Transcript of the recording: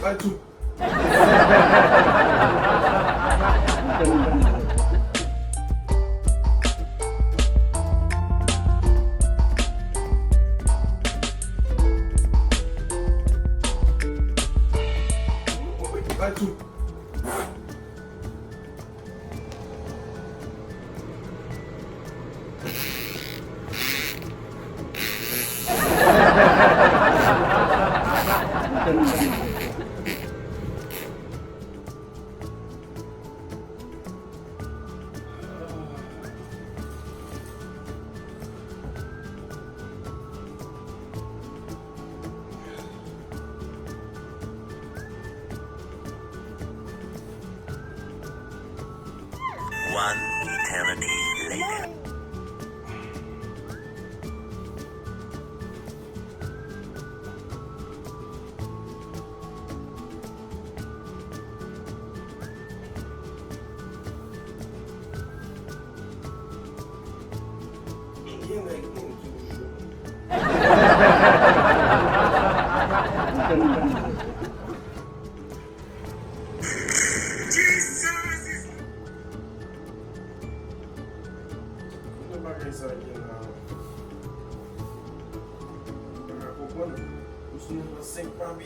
Vai tu. Vai tu. One eternity later. Ninguém vai entender o jogo. Não vai pensar aqui na Copa, não. Os números sempre para mim.